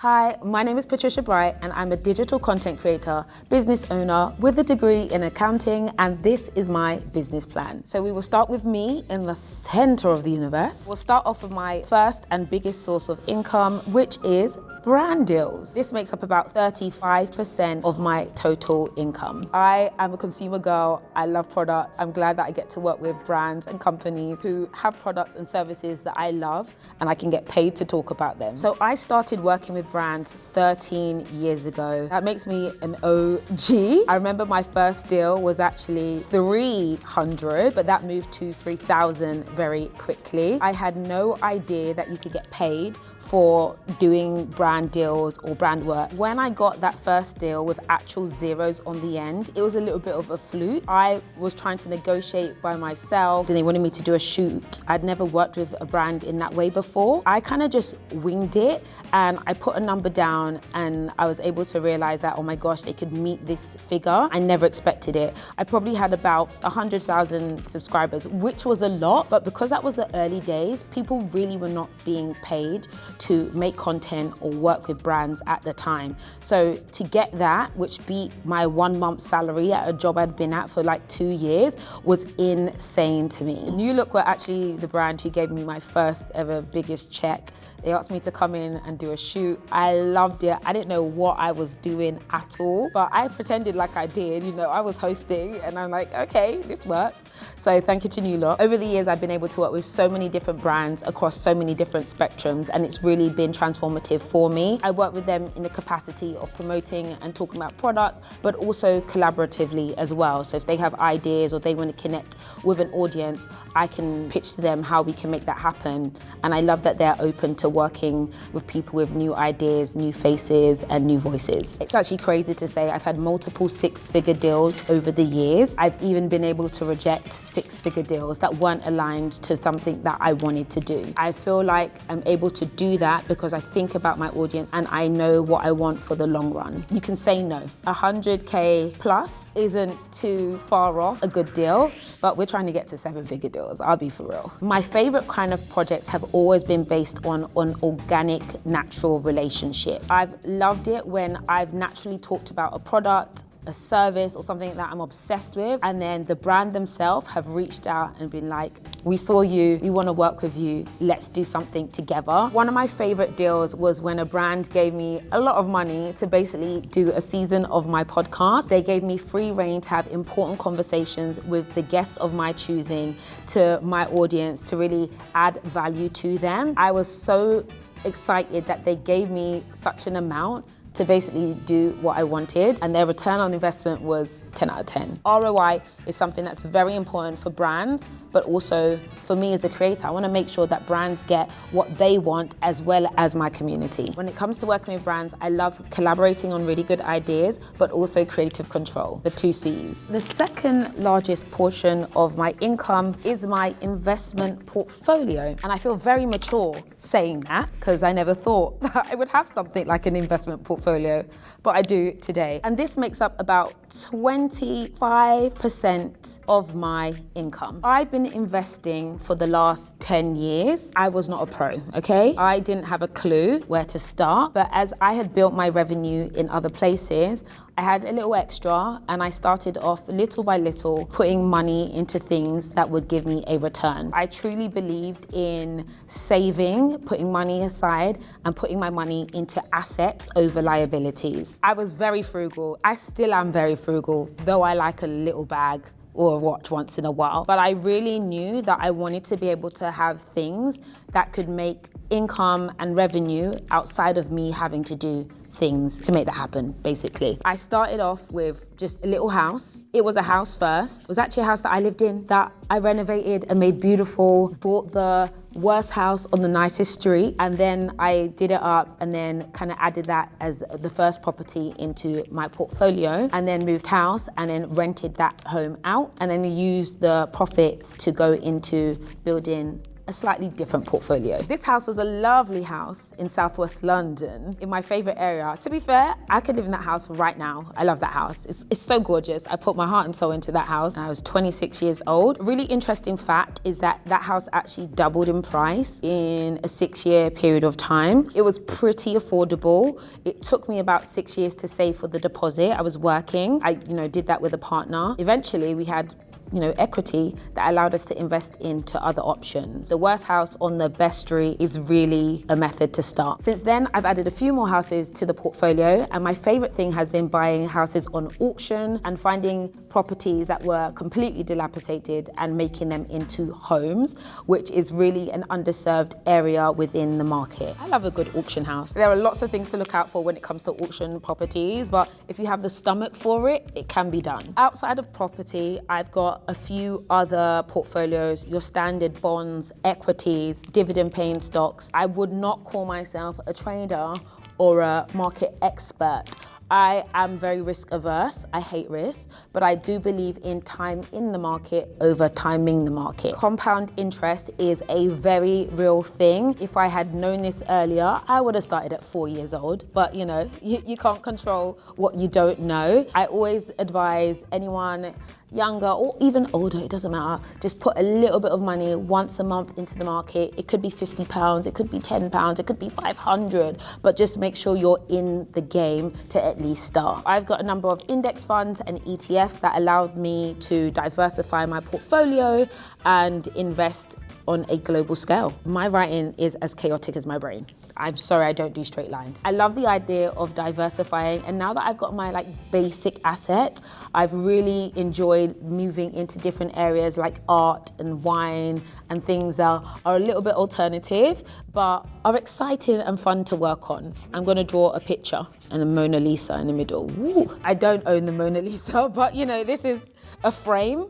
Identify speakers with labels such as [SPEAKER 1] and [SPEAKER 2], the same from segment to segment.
[SPEAKER 1] Hi, my name is Patricia Bright and I'm a digital content creator, business owner with a degree in accounting, and this is my business plan. So we will start with me in the center of the universe. We'll start off with my first and biggest source of income, which is brand deals. This makes up about 35% of my total income. I am a consumer girl. I love products. I'm glad that I get to work with brands and companies who have products and services that I love and I can get paid to talk about them. So I started working with brands 13 years ago. That makes me an OG. I remember my first deal was actually 300, but that moved to 3,000 very quickly. I had no idea that you could get paid for doing brand deals or brand work. When I got that first deal with actual zeros on the end, it was a little bit of a fluke. I was trying to negotiate by myself and they wanted me to do a shoot. I'd never worked with a brand in that way before. I kind of just winged it and I put a number down and I was able to realize that, oh my gosh, they could meet this figure. I never expected it. I probably had about 100,000 subscribers, which was a lot, but because that was the early days, people really were not being paid to make content or work with brands at the time. So to get that, which beat my 1 month salary at a job I'd been at for like 2 years, was insane to me. New Look were actually the brand who gave me my first ever biggest check. They asked me to come in and do a shoot. I loved it. I didn't know what I was doing at all, but I pretended like I did. You know, I was hosting and I'm like, okay, this works. So thank you to New Look. Over the years, I've been able to work with so many different brands across so many different spectrums, and it's really been transformative for me. I work with them in the capacity of promoting and talking about products, but also collaboratively as well. So if they have ideas or they want to connect with an audience, I can pitch to them how we can make that happen. And I love that they're open to working with people with new ideas, new faces, and new voices. It's actually crazy to say I've had multiple six-figure deals over the years. I've even been able to reject six-figure deals that weren't aligned to something that I wanted to do. I feel like I'm able to do that because I think about my audience and I know what I want for the long run. You can say no. 100K plus isn't too far off a good deal, but we're trying to get to seven-figure deals, I'll be for real. My favorite kind of projects have always been based on an organic, natural relationship. I've loved it when I've naturally talked about a product, a service or something that I'm obsessed with, and then the brand themselves have reached out and been like, we saw you, we want to work with you, let's do something together. One of my favorite deals was when a brand gave me a lot of money to basically do a season of my podcast. They gave me free reign to have important conversations with the guests of my choosing to my audience to really add value to them. I was so excited that they gave me such an amount to basically do what I wanted, and their return on investment was 10 out of 10. ROI is something that's very important for brands, but also for me as a creator. I want to make sure that brands get what they want as well as my community. When it comes to working with brands, I love collaborating on really good ideas, but also creative control, the 2 C's. The second largest portion of my income is my investment portfolio. And I feel very mature saying that because I never thought that I would have something like an investment portfolio, but I do today. And this makes up about 25% of my income. I've been investing for the last 10 years. I was not a pro, okay? I didn't have a clue where to start, but as I had built my revenue in other places, I had a little extra and I started off little by little putting money into things that would give me a return. I truly believed in saving, putting money aside and putting my money into assets over liabilities. I was very frugal. I still am very frugal, though I like a little bag or a watch once in a while. But I really knew that I wanted to be able to have things that could make income and revenue outside of me having to do things to make that happen, basically. I started off with just a little house. It was a house first. It was actually a house that I lived in that I renovated and made beautiful, bought the worst house on the nicest street, and then I did it up and then kind of added that as the first property into my portfolio, and then moved house and then rented that home out, and then used the profits to go into building a slightly different portfolio. This house was a lovely house in southwest London, in my favorite area. To be fair, I could live in that house right now. I love that house. It's so gorgeous. I put my heart and soul into that house, and I was 26 years old. A really interesting fact is that that house actually doubled in price in a 6-year period of time. It was pretty affordable. It took me about 6 years to save for the deposit. I was working. I, did that with a partner. Eventually, we had equity that allowed us to invest into other options. The worst house on the best street is really a method to start. Since then, I've added a few more houses to the portfolio, and my favorite thing has been buying houses on auction and finding properties that were completely dilapidated and making them into homes, which is really an underserved area within the market. I love a good auction house. There are lots of things to look out for when it comes to auction properties, but if you have the stomach for it, it can be done. Outside of property, I've got a few other portfolios, your standard bonds, equities, dividend-paying stocks. I would not call myself a trader or a market expert. I am very risk averse. I hate risk, but I do believe in time in the market over timing the market. Compound interest is a very real thing. If I had known this earlier, I would have started at 4 years old, but you can't control what you don't know. I always advise anyone younger or even older, it doesn't matter, just put a little bit of money once a month into the market. It could be £50, it could be £10, it could be 500, but just make sure you're in the game to at least start. I've got a number of index funds and ETFs that allowed me to diversify my portfolio and invest on a global scale. My writing is as chaotic as my brain. I'm sorry, I don't do straight lines. I love the idea of diversifying, and now that I've got my basic assets, I've really enjoyed moving into different areas like art and wine and things that are a little bit alternative, but are exciting and fun to work on. I'm gonna draw a picture and a Mona Lisa in the middle. Woo. I don't own the Mona Lisa, but this is a frame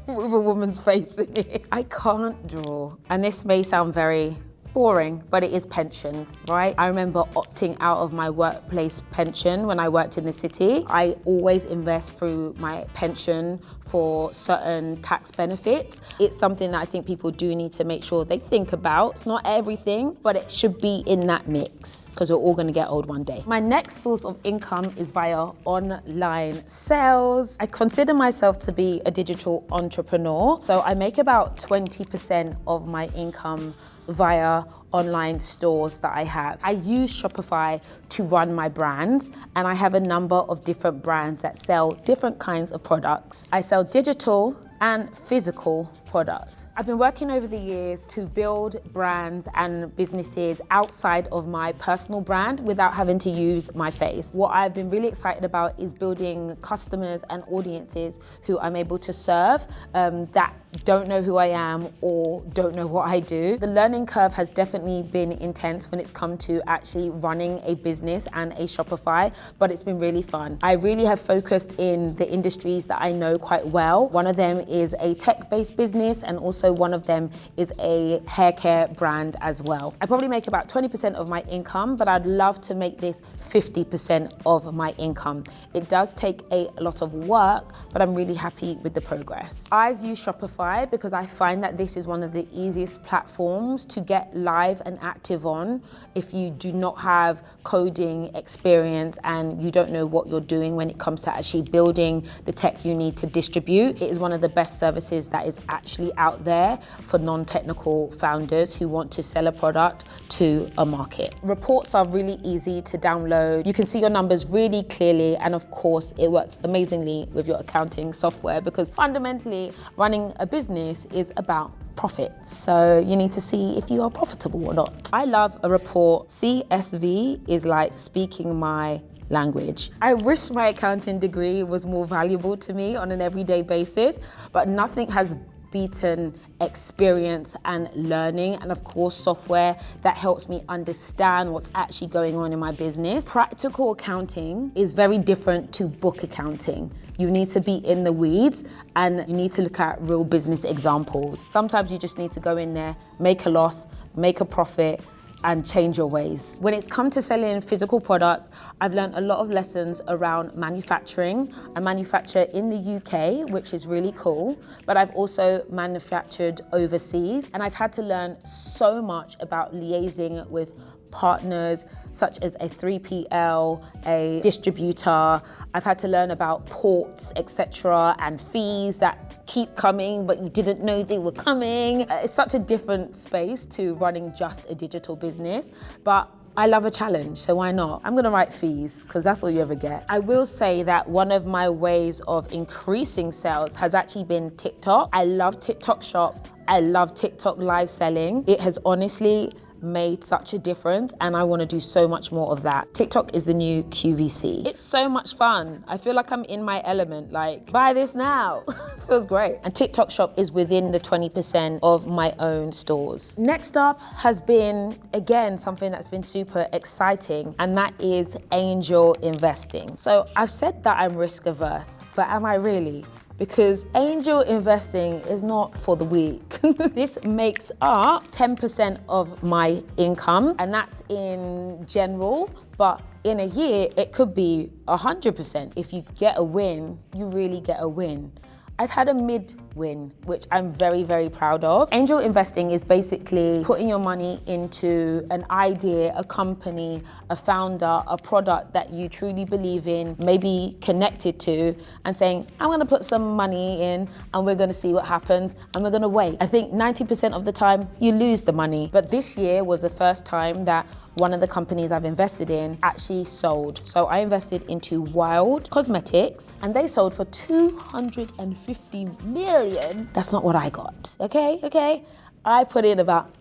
[SPEAKER 1] with a woman's face in it. I can't draw, and this may sound very boring, but it is pensions, right? I remember opting out of my workplace pension when I worked in the city. I always invest through my pension for certain tax benefits. It's something that I think people do need to make sure they think about. It's not everything, but it should be in that mix because we're all gonna get old one day. My next source of income is via online sales. I consider myself to be a digital entrepreneur, so I make about 20% of my income via online stores that I have. I use Shopify to run my brands, and I have a number of different brands that sell different kinds of products. I sell digital and physical products. I've been working over the years to build brands and businesses outside of my personal brand without having to use my face. What I've been really excited about is building customers and audiences who I'm able to serve that don't know who I am or don't know what I do. The learning curve has definitely been intense when it's come to actually running a business and a Shopify, but it's been really fun. I really have focused in the industries that I know quite well. One of them is a tech-based business, and also one of them is a hair care brand as well. I probably make about 20% of my income, but I'd love to make this 50% of my income. It does take a lot of work, but I'm really happy with the progress. I've used Shopify because I find that this is one of the easiest platforms to get live and active on if you do not have coding experience and you don't know what you're doing when it comes to actually building the tech you need to distribute. It is one of the best services that is actually out there for non-technical founders who want to sell a product to a market. Reports are really easy to download. You can see your numbers really clearly, and of course it works amazingly with your accounting software because fundamentally running a business is about profits. So you need to see if you are profitable or not. I love a report. CSV is like speaking my language. I wish my accounting degree was more valuable to me on an everyday basis, but nothing has beaten experience and learning, and of course software that helps me understand what's actually going on in my business. Practical accounting is very different to book accounting. You need to be in the weeds and you need to look at real business examples. Sometimes you just need to go in there, make a loss, make a profit, and change your ways. When it's come to selling physical products, I've learned a lot of lessons around manufacturing. I manufacture in the UK, which is really cool, but I've also manufactured overseas, and I've had to learn so much about liaising with partners such as a 3PL, a distributor. I've had to learn about ports, etc., and fees that keep coming but you didn't know they were coming. It's such a different space to running just a digital business, but I love a challenge, so why not? I'm gonna write fees, because that's all you ever get. I will say that one of my ways of increasing sales has actually been TikTok. I love TikTok Shop. I love TikTok live selling. It has honestly made such a difference, and I want to do so much more of that. TikTok is the new QVC. It's so much fun. I feel like I'm in my element, like, buy this now. Feels great. And TikTok Shop is within the 20% of my own stores. Next up has been, again, something that's been super exciting, and that is angel investing. So I've said that I'm risk averse, but am I really? Because angel investing is not for the weak. This makes up 10% of my income, and that's in general, but in a year, it could be 100%. If you get a win, you really get a win. I've had a mid-win, which I'm very, very proud of. Angel investing is basically putting your money into an idea, a company, a founder, a product that you truly believe in, maybe connected to, and saying, I'm gonna put some money in and we're gonna see what happens and we're gonna wait. I think 90% of the time you lose the money. But this year was the first time that one of the companies I've invested in actually sold. So I invested into Wild Cosmetics and they sold for 250 million. That's not what I got, okay? I put in about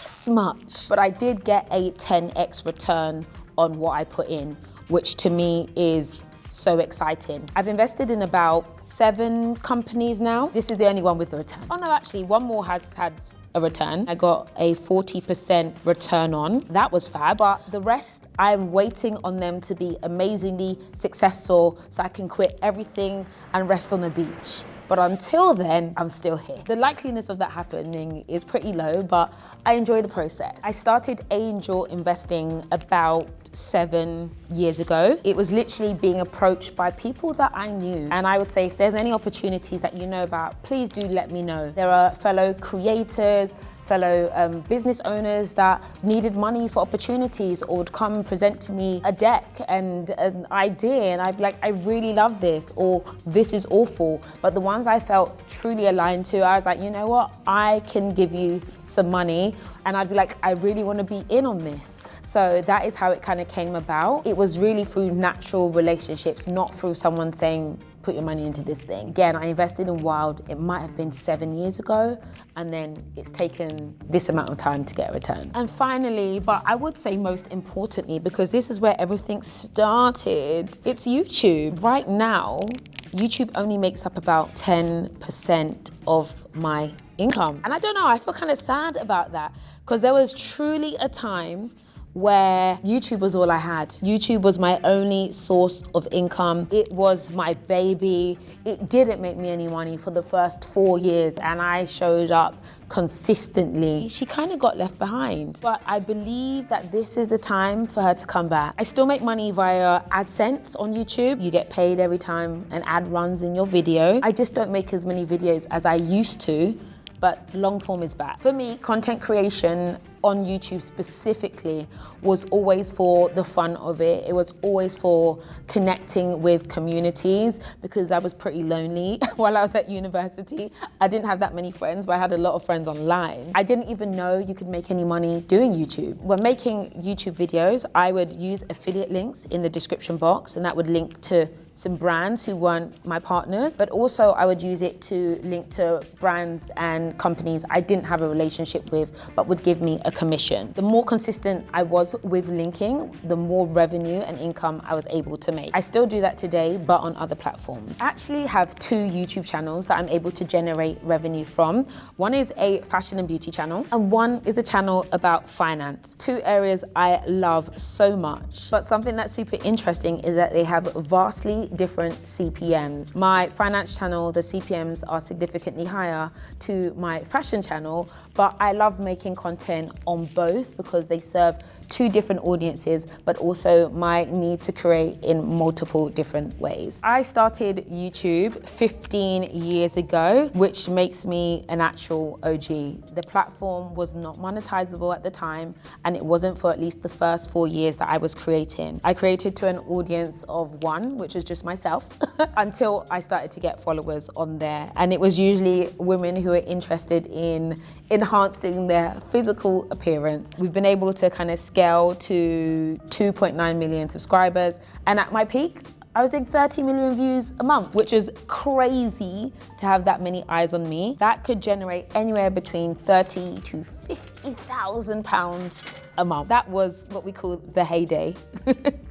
[SPEAKER 1] this much, but I did get a 10x return on what I put in, which to me is so exciting. I've invested in about 7 companies now. This is the only one with a return. Oh no, actually one more has had a return. I got a 40% return on. That was fab, but the rest, I'm waiting on them to be amazingly successful so I can quit everything and rest on the beach. But until then, I'm still here. The likeliness of that happening is pretty low, but I enjoy the process. I started angel investing about 7 years ago. It was literally being approached by people that I knew. And I would say if there's any opportunities that you know about, please do let me know. There are fellow creators, fellow business owners that needed money for opportunities or would come and present to me a deck and an idea, and I'd be like, I really love this, or this is awful. But the ones I felt truly aligned to, I was like, you know what, I can give you some money, and I'd be like, I really want to be in on this. So that is how it kind of came about. It was really through natural relationships, not through someone saying, put your money into this thing. Again, I invested in Wild, it might have been 7 years ago, and then it's taken this amount of time to get a return. And finally, but I would say most importantly, because this is where everything started, it's YouTube. Right now, YouTube only makes up about 10% of my income. And I don't know, I feel kind of sad about that, because there was truly a time where YouTube was all I had. YouTube was my only source of income. It was my baby. It didn't make me any money for the first 4 years, and I showed up consistently. She kind of got left behind. But I believe that this is the time for her to come back. I still make money via AdSense on YouTube. You get paid every time an ad runs in your video. I just don't make as many videos as I used to, but long form is back. For me, content creation on YouTube specifically was always for the fun of it. It was always for connecting with communities, because I was pretty lonely while I was at university. I didn't have that many friends, but I had a lot of friends online. I didn't even know you could make any money doing YouTube. When making YouTube videos, I would use affiliate links in the description box, and that would link to some brands who weren't my partners, but also I would use it to link to brands and companies I didn't have a relationship with, but would give me a commission. The more consistent I was with linking, the more revenue and income I was able to make. I still do that today, but on other platforms. I actually have 2 YouTube channels that I'm able to generate revenue from. One is a fashion and beauty channel, and one is a channel about finance. 2 areas I love so much. But something that's super interesting is that they have vastly different CPMs. My finance channel, the CPMs are significantly higher to my fashion channel, but I love making content on both because they serve two different audiences, but also my need to create in multiple different ways. I started YouTube 15 years ago, which makes me an actual OG. The platform was not monetizable at the time, and it wasn't for at least the first 4 years that I was creating. I created to an audience of one, which was just myself, until I started to get followers on there. And it was usually women who are interested in enhancing their physical appearance. We've been able to kind of scale to 2.9 million subscribers. And at my peak, I was doing 30 million views a month, which is crazy to have that many eyes on me. That could generate anywhere between 30 to 50,000 pounds a month. That was what we call the heyday.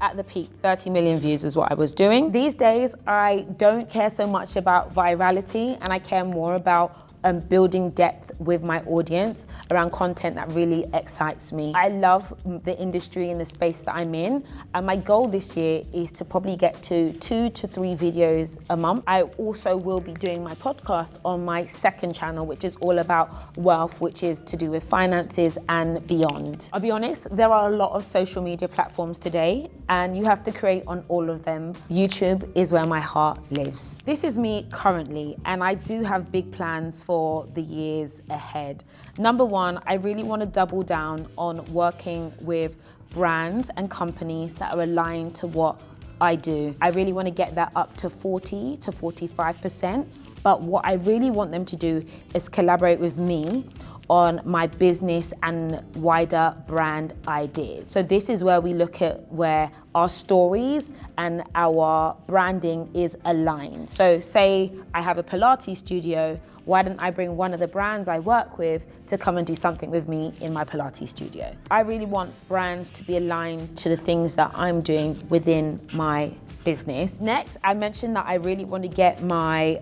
[SPEAKER 1] At the peak, 30 million views is what I was doing. These days, I don't care so much about virality, and I care more about building depth with my audience around content that really excites me. I love the industry and the space that I'm in, and my goal this year is to probably get to 2 to 3 videos a month. I also will be doing my podcast on my second channel, which is all about wealth, which is to do with finances and beyond. I'll be honest, there are a lot of social media platforms today, and you have to create on all of them. YouTube is where my heart lives. This is me currently, and I do have big plans for the years ahead. Number one, I really want to double down on working with brands and companies that are aligned to what I do. I really want to get that up to 40 to 45%. But what I really want them to do is collaborate with me on my business and wider brand ideas. So this is where we look at where our stories and our branding is aligned. So say I have a Pilates studio, why don't I bring one of the brands I work with to come and do something with me in my Pilates studio? I really want brands to be aligned to the things that I'm doing within my business. Next, I mentioned that I really want to get my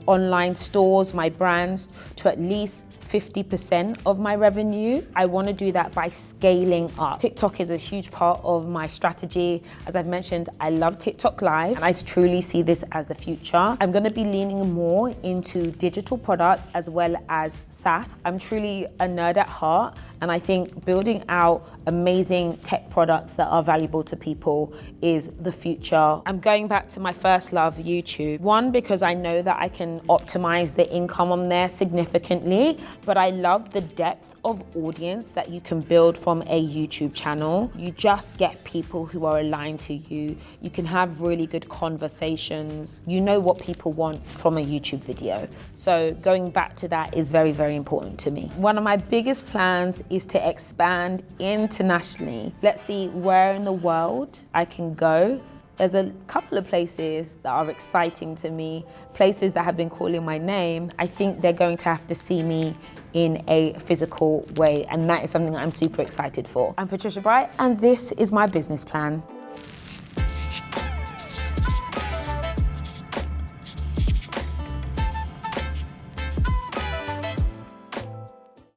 [SPEAKER 1] online stores, my brands, to at least 50% of my revenue. I want to do that by scaling up. TikTok is a huge part of my strategy. As I've mentioned, I love TikTok Live, and I truly see this as the future. I'm going to be leaning more into digital products as well as SaaS. I'm truly a nerd at heart, and I think building out amazing tech products that are valuable to people is the future. I'm going back to my first love, YouTube. One, because I know that I can optimize the income on there significantly, but I love the depth of audience that you can build from a YouTube channel. You just get people who are aligned to you. You can have really good conversations. You know what people want from a YouTube video. So going back to that is very, very important to me. One of my biggest plans is to expand internationally. Let's see where in the world I can go. There's a couple of places that are exciting to me, places that have been calling my name. I think they're going to have to see me in a physical way, and that is something that I'm super excited for. I'm Patricia Bright, and this is my business plan.